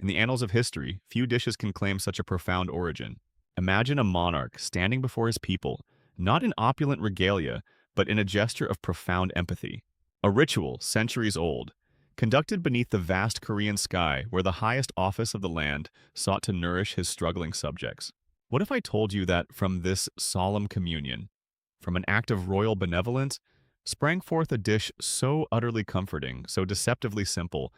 In the annals of history, few dishes can claim such a profound origin. Imagine a monarch standing before his people, not in opulent regalia, but in a gesture of profound empathy. A ritual, centuries old, conducted beneath the vast Korean sky where the highest office of the land sought to nourish his struggling subjects. What if I told you that from this solemn communion, from an act of royal benevolence, sprang forth a dish so utterly comforting, so deceptively simple,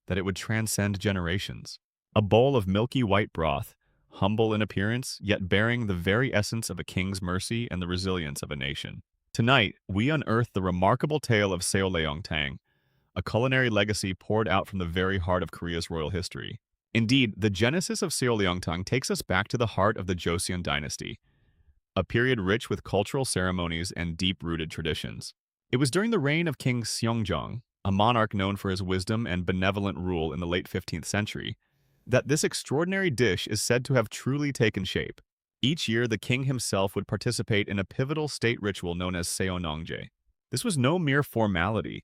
that it would transcend generations? A bowl of milky white broth, humble in appearance, yet bearing the very essence of a king's mercy and the resilience of a nation. Tonight, we unearth the remarkable tale of Seolleongtang, a culinary legacy poured out from the very heart of Korea's royal history. Indeed, the genesis of Seolleongtang takes us back to the heart of the Joseon Dynasty, a period rich with cultural ceremonies and deep-rooted traditions. It was during the reign of King Seongjong, a monarch known for his wisdom and benevolent rule in the late 15th century, that this extraordinary dish is said to have truly taken shape. Each year, the king himself would participate in a pivotal state ritual known as Seonnongje. This was no mere formality.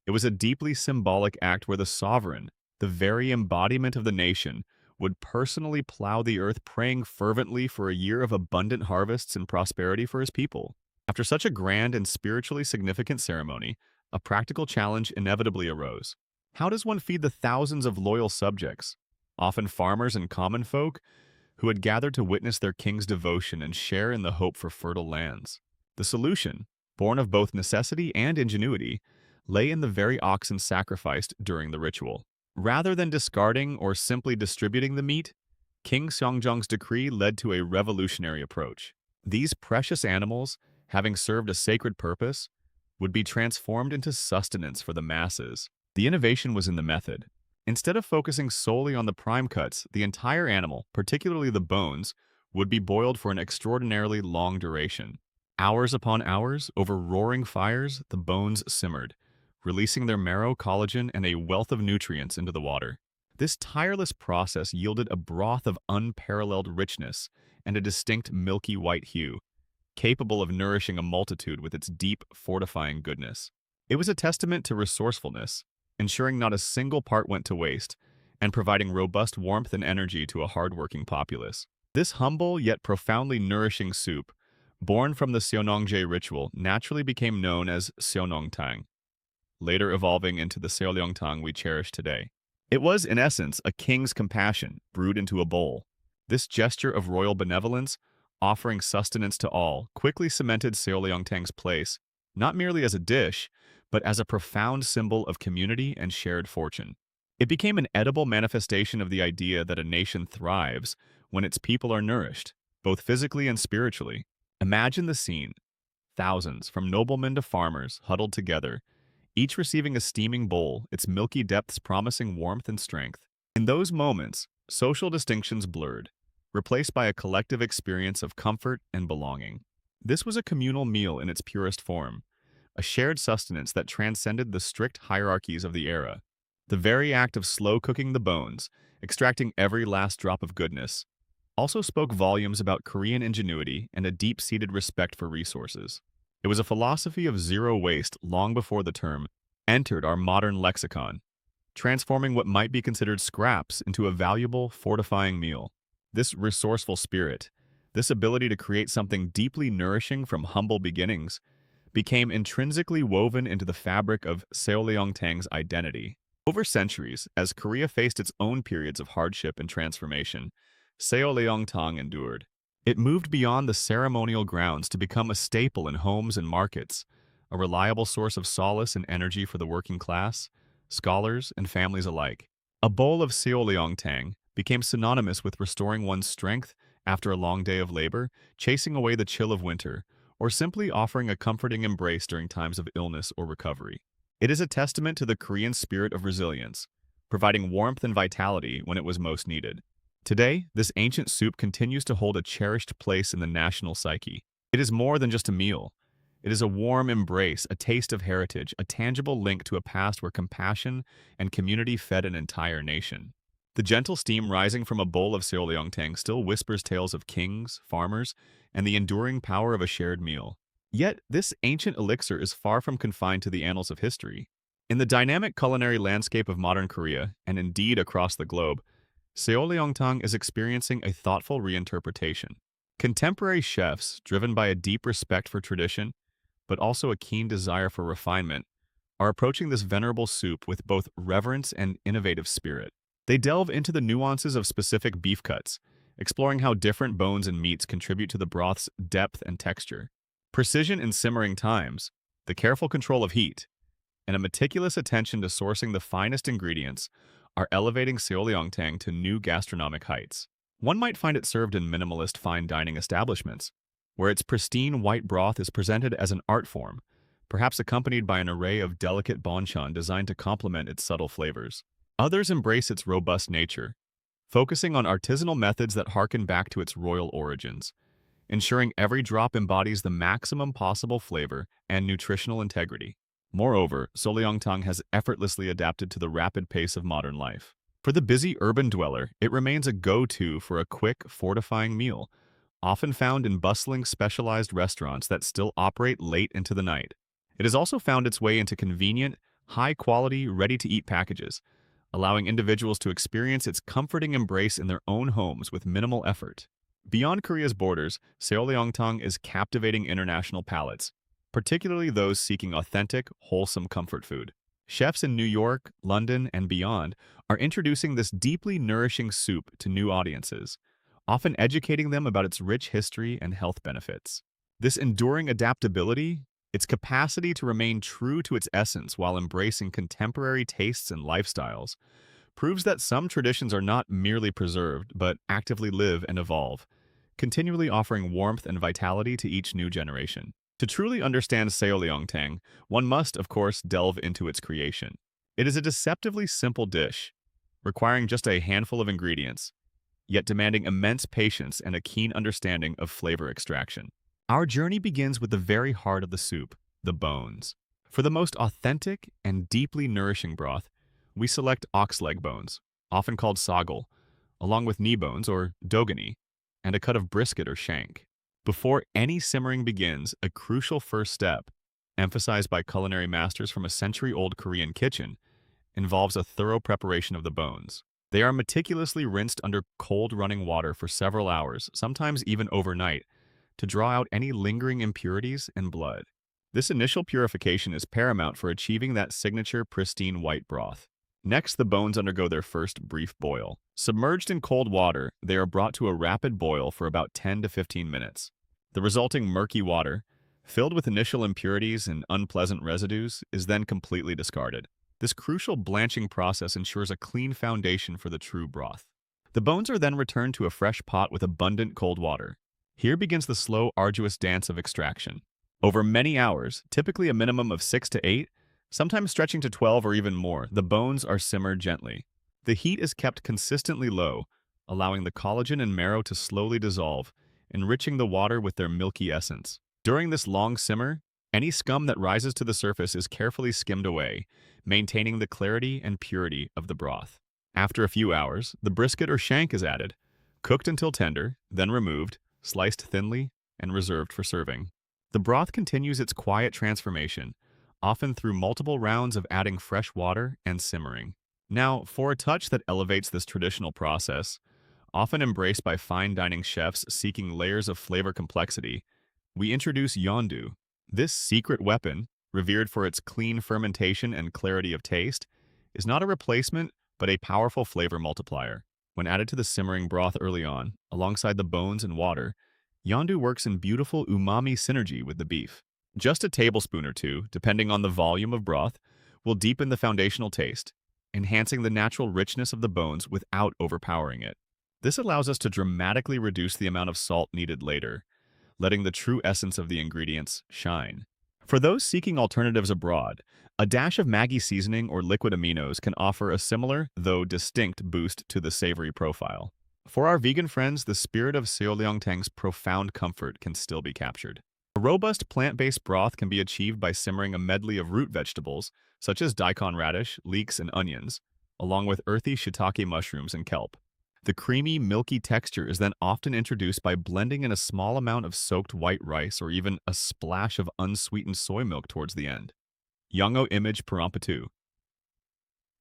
It was a deeply symbolic act where the sovereign, the very embodiment of the nation, would personally plow the earth, praying fervently for a year of abundant harvests and prosperity for his people. After such a grand and spiritually significant ceremony, a practical challenge inevitably arose. How does one feed the thousands of loyal subjects, often farmers and common folk, who had gathered to witness their king's devotion and share in the hope for fertile lands? The solution, born of both necessity and ingenuity, lay in the very oxen sacrificed during the ritual. Rather than discarding or simply distributing the meat, King Seongjong's decree led to a revolutionary approach. These precious animals, having served a sacred purpose, would be transformed into sustenance for the masses. The innovation was in the method. Instead of focusing solely on the prime cuts, the entire animal, particularly the bones, would be boiled for an extraordinarily long duration. Hours upon hours, over roaring fires, the bones simmered, releasing their marrow, collagen, and a wealth of nutrients into the water. This tireless process yielded a broth of unparalleled richness and a distinct milky white hue, capable of nourishing a multitude with its deep, fortifying goodness. It was a testament to resourcefulness, ensuring not a single part went to waste, and providing robust warmth and energy to a hard-working populace. This humble yet profoundly nourishing soup, born from the Seonnongje ritual, naturally became known as Seolleongtang, later evolving into the Seolleongtang we cherish today. It was, in essence, a king's compassion brewed into a bowl. This gesture of royal benevolence, offering sustenance to all, quickly cemented Seolleongtang's place, not merely as a dish, but as a profound symbol of community and shared fortune. It became an edible manifestation of the idea that a nation thrives when its people are nourished, both physically and spiritually. Imagine the scene. Thousands, from noblemen to farmers, huddled together, each receiving a steaming bowl, its milky depths promising warmth and strength. In those moments, social distinctions blurred, replaced by a collective experience of comfort and belonging. This was a communal meal in its purest form, a shared sustenance that transcended the strict hierarchies of the era. The very act of slow cooking the bones, extracting every last drop of goodness, also spoke volumes about Korean ingenuity and a deep-seated respect for resources. It was a philosophy of zero waste long before the term entered our modern lexicon, transforming what might be considered scraps into a valuable, fortifying meal. This resourceful spirit, this ability to create something deeply nourishing from humble beginnings, became intrinsically woven into the fabric of Seolleongtang's identity. Over centuries, as Korea faced its own periods of hardship and transformation, Seolleongtang endured. It moved beyond the ceremonial grounds to become a staple in homes and markets, a reliable source of solace and energy for the working class, scholars, and families alike. A bowl of Seolleongtang became synonymous with restoring one's strength after a long day of labor, chasing away the chill of winter, or simply offering a comforting embrace during times of illness or recovery. It is a testament to the Korean spirit of resilience, providing warmth and vitality when it was most needed. Today, this ancient soup continues to hold a cherished place in the national psyche. It is more than just a meal. It is a warm embrace, a taste of heritage, a tangible link to a past where compassion and community fed an entire nation. The gentle steam rising from a bowl of Seolleongtang still whispers tales of kings, farmers, and the enduring power of a shared meal. Yet, this ancient elixir is far from confined to the annals of history. In the dynamic culinary landscape of modern Korea, and indeed across the globe, Seolleongtang is experiencing a thoughtful reinterpretation. Contemporary chefs, driven by a deep respect for tradition, but also a keen desire for refinement, are approaching this venerable soup with both reverence and innovative spirit. They delve into the nuances of specific beef cuts, exploring how different bones and meats contribute to the broth's depth and texture. Precision in simmering times, the careful control of heat, and a meticulous attention to sourcing the finest ingredients are elevating Seolleongtang to new gastronomic heights. One might find it served in minimalist fine dining establishments, where its pristine white broth is presented as an art form, perhaps accompanied by an array of delicate banchan designed to complement its subtle flavors. Others embrace its robust nature, focusing on artisanal methods that harken back to its royal origins, ensuring every drop embodies the maximum possible flavor and nutritional integrity. Moreover, Seolleongtang has effortlessly adapted to the rapid pace of modern life. For the busy urban dweller, it remains a go-to for a quick, fortifying meal, often found in bustling specialized restaurants that still operate late into the night. It has also found its way into convenient, high-quality, ready-to-eat packages, allowing individuals to experience its comforting embrace in their own homes with minimal effort. Beyond Korea's borders, Seolleongtang is captivating international palates, particularly those seeking authentic, wholesome comfort food. Chefs in New York, London, and beyond are introducing this deeply nourishing soup to new audiences, often educating them about its rich history and health benefits. This enduring adaptability, its capacity to remain true to its essence while embracing contemporary tastes and lifestyles, proves that some traditions are not merely preserved, but actively live and evolve, continually offering warmth and vitality to each new generation. To truly understand Seolleongtang, one must, of course, delve into its creation. It is a deceptively simple dish, requiring just a handful of ingredients, yet demanding immense patience and a keen understanding of flavor extraction. Our journey begins with the very heart of the soup, the bones. For the most authentic and deeply nourishing broth, we select ox leg bones, often called sagol, along with knee bones or dogani, and a cut of brisket or shank. Before any simmering begins, a crucial first step, emphasized by culinary masters from a century-old Korean kitchen, involves a thorough preparation of the bones. They are meticulously rinsed under cold running water for several hours, sometimes even overnight, to draw out any lingering impurities and blood. This initial purification is paramount for achieving that signature pristine white broth. Next, the bones undergo their first brief boil. Submerged in cold water, they are brought to a rapid boil for about 10 to 15 minutes. The resulting murky water, filled with initial impurities and unpleasant residues, is then completely discarded. This crucial blanching process ensures a clean foundation for the true broth. The bones are then returned to a fresh pot with abundant cold water. Here begins the slow, arduous dance of extraction. Over many hours, typically a minimum of 6 to 8, sometimes stretching to 12 or even more, the bones are simmered gently. The heat is kept consistently low, allowing the collagen and marrow to slowly dissolve, enriching the water with their milky essence. During this long simmer, any scum that rises to the surface is carefully skimmed away, maintaining the clarity and purity of the broth. After a few hours, the brisket or shank is added, cooked until tender, then removed, sliced thinly, and reserved for serving. The broth continues its quiet transformation, often through multiple rounds of adding fresh water and simmering. Now, for a touch that elevates this traditional process, often embraced by fine dining chefs seeking layers of flavor complexity, we introduce Yondu. This secret weapon, revered for its clean fermentation and clarity of taste, is not a replacement but a powerful flavor multiplier. When added to the simmering broth early on, alongside the bones and water, Yondu works in beautiful umami synergy with the beef. Just a tablespoon or two, depending on the volume of broth, will deepen the foundational taste, enhancing the natural richness of the bones without overpowering it. This allows us to dramatically reduce the amount of salt needed later, letting the true essence of the ingredients shine. For those seeking alternatives abroad, a dash of Maggi seasoning or liquid aminos can offer a similar, though distinct, boost to the savory profile. For our vegan friends, the spirit of Seolleongtang's profound comfort can still be captured. A robust plant-based broth can be achieved by simmering a medley of root vegetables, such as daikon radish, leeks, and onions, along with earthy shiitake mushrooms and kelp. The creamy, milky texture is then often introduced by blending in a small amount of soaked white rice or even a splash of unsweetened soy milk towards the end. Yango image parampatu.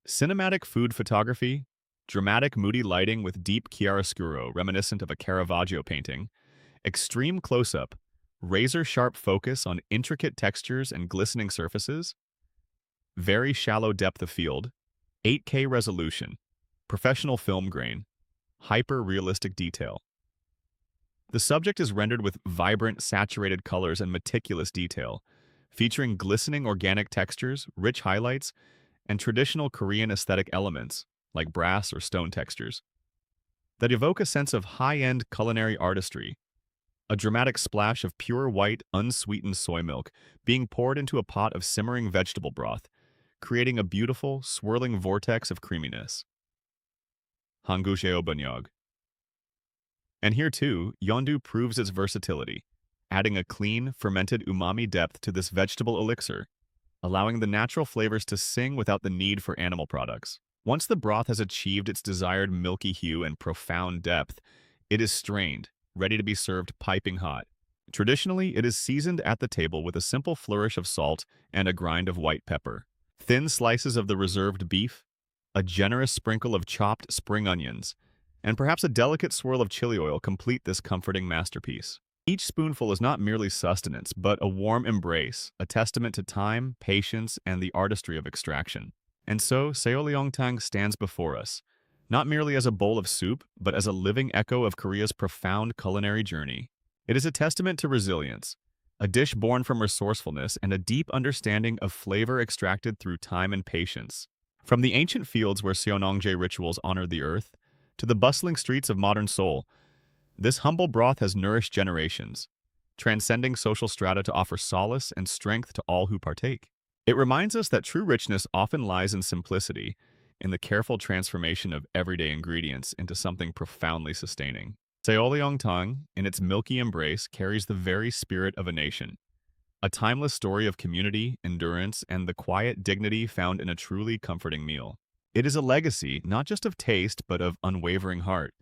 Cinematic food photography, Dramatic, moody lighting with deep chiaroscuro reminiscent of a Caravaggio painting. Extreme close-up. Razor-sharp focus on intricate textures and glistening surfaces. Very shallow depth of field. 8K resolution. Professional film grain. Hyper-realistic detail. The subject is rendered with vibrant, saturated colors and meticulous detail, featuring glistening organic textures, rich highlights, and traditional Korean aesthetic elements, like brass or stone textures, that evoke a sense of high-end culinary artistry. A dramatic splash of pure white, unsweetened soy milk being poured into a pot of simmering vegetable broth, creating a beautiful, swirling vortex of creaminess. Hanggusheo Banyog. And here too, Yondu proves its versatility, adding a clean, fermented umami depth to this vegetable elixir, allowing the natural flavors to sing without the need for animal products. Once the broth has achieved its desired milky hue and profound depth, it is strained, ready to be served piping hot. Traditionally, it is seasoned at the table with a simple flourish of salt and a grind of white pepper. Thin slices of the reserved beef, a generous sprinkle of chopped spring onions, and perhaps a delicate swirl of chili oil complete this comforting masterpiece. Each spoonful is not merely sustenance, but a warm embrace, a testament to time, patience, and the artistry of extraction. And so, Seolleongtang stands before us, not merely as a bowl of soup, but as a living echo of Korea's profound culinary journey. It is a testament to resilience, a dish born from resourcefulness and a deep understanding of flavor extracted through time and patience. From the ancient fields where Seonnongje rituals honored the earth, to the bustling streets of modern Seoul, this humble broth has nourished generations, transcending social strata to offer solace and strength to all who partake. It reminds us that true richness often lies in simplicity, in the careful transformation of everyday ingredients into something profoundly sustaining. Seolleongtang, in its milky embrace, carries the very spirit of a nation, a timeless story of community, endurance, and the quiet dignity found in a truly comforting meal. It is a legacy not just of taste, but of unwavering heart.